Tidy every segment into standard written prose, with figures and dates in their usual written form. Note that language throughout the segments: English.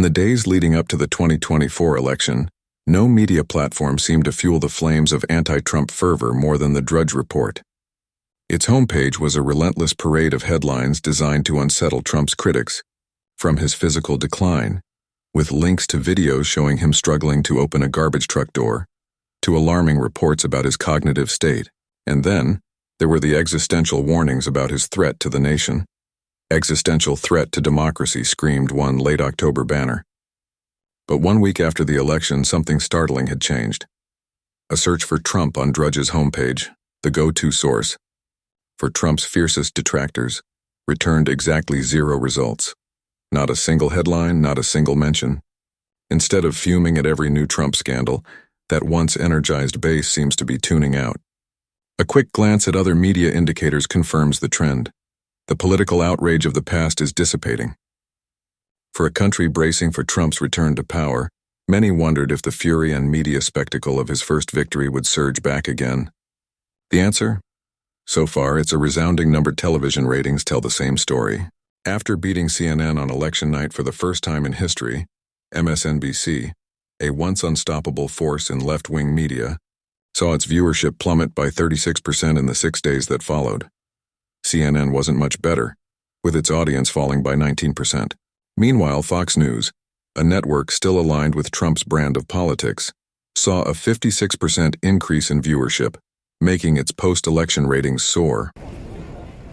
the days leading up to the 2024 election, no media platform seemed to fuel the flames of anti-Trump fervor more than the Drudge Report. Its homepage was a relentless parade of headlines designed to unsettle Trump's critics, from his physical decline, with links to videos showing him struggling to open a garbage truck door, to alarming reports about his cognitive state. And then, there were the existential warnings about his threat to the nation. Existential threat to democracy, screamed one late October banner. But 1 week after the election, something startling had changed. A search for Trump on Drudge's homepage, the go-to source for Trump's fiercest detractors, returned exactly 0 results. Not a single headline, not a single mention. Instead of fuming at every new Trump scandal, that once energized base seems to be tuning out. A quick glance at other media indicators confirms the trend. The political outrage of the past is dissipating. For a country bracing for Trump's return to power, many wondered if the fury and media spectacle of his first victory would surge back again. The answer? So far, it's a resounding number. Television ratings tell the same story. After beating CNN on election night for the first time in history, MSNBC, a once unstoppable force in left-wing media, saw its viewership plummet by 36% in the 6 days that followed. CNN wasn't much better, with its audience falling by 19%. Meanwhile, Fox News, a network still aligned with Trump's brand of politics, saw a 56% increase in viewership, making its post-election ratings soar.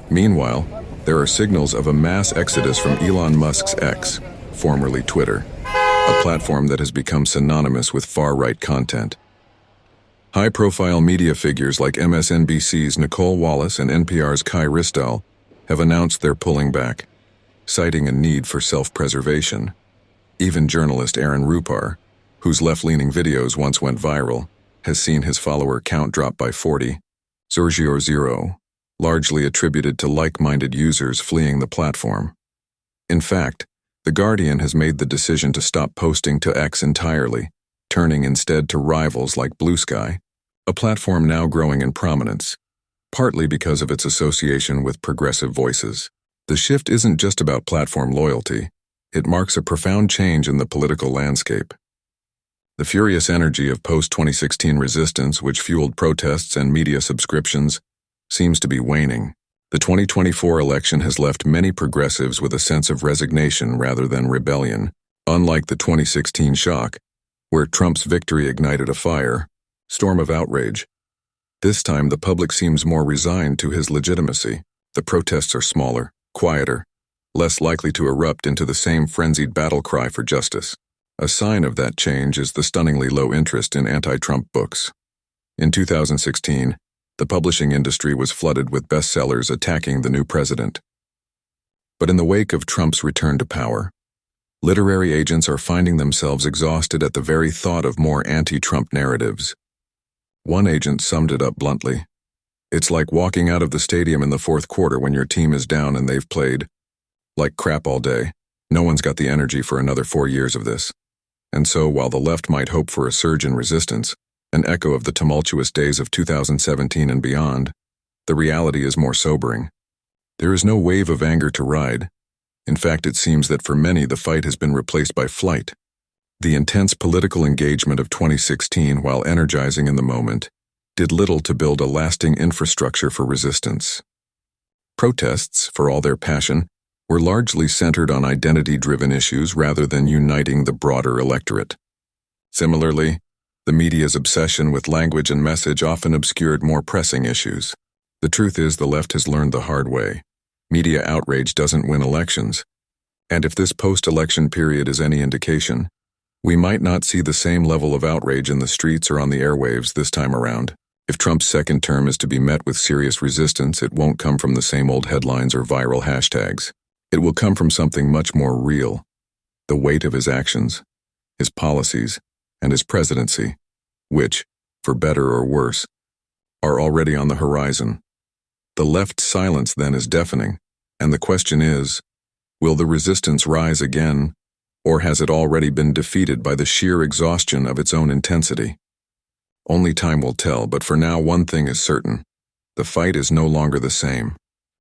Meanwhile, there are signals of a mass exodus from Elon Musk's X, formerly Twitter, a platform that has become synonymous with far-right content. High-profile media figures like MSNBC's Nicole Wallace and NPR's Kai Ryssdal have announced they're pulling back, citing a need for self-preservation. Even journalist Aaron Rupar, whose left-leaning videos once went viral, has seen his follower count drop by 40, Giorgio Zero, largely attributed to like-minded users fleeing the platform. In fact, The Guardian has made the decision to stop posting to X entirely, turning instead to rivals like Blue Sky, a platform now growing in prominence, partly because of its association with progressive voices. The shift isn't just about platform loyalty, it marks a profound change in the political landscape. The furious energy of post-2016 resistance, which fueled protests and media subscriptions, seems to be waning. The 2024 election has left many progressives with a sense of resignation rather than rebellion, unlike the 2016 shock, where Trump's victory ignited a storm of outrage. This time, the public seems more resigned to his legitimacy. The protests are smaller, quieter, less likely to erupt into the same frenzied battle cry for justice. A sign of that change is the stunningly low interest in anti-Trump books. In 2016, the publishing industry was flooded with bestsellers attacking the new president. But in the wake of Trump's return to power, literary agents are finding themselves exhausted at the very thought of more anti-Trump narratives. One agent summed it up bluntly. It's like walking out of the stadium in the fourth quarter when your team is down and they've played like crap all day. No one's got the energy for another 4 years of this. And so, while the left might hope for a surge in resistance, an echo of the tumultuous days of 2017 and beyond, the reality is more sobering. There is no wave of anger to ride. In fact, it seems that for many the fight has been replaced by flight. The intense political engagement of 2016, while energizing in the moment, did little to build a lasting infrastructure for resistance. Protests, for all their passion, were largely centered on identity-driven issues rather than uniting the broader electorate. Similarly, the media's obsession with language and message often obscured more pressing issues. The truth is, the left has learned the hard way. Media outrage doesn't win elections. And if this post-election period is any indication, we might not see the same level of outrage in the streets or on the airwaves this time around. If Trump's second term is to be met with serious resistance, it won't come from the same old headlines or viral hashtags. It will come from something much more real: the weight of his actions, his policies, and his presidency, which, for better or worse, are already on the horizon. The left's silence then is deafening, and the question is, will the resistance rise again, or has it already been defeated by the sheer exhaustion of its own intensity? Only time will tell, but for now one thing is certain: the fight is no longer the same.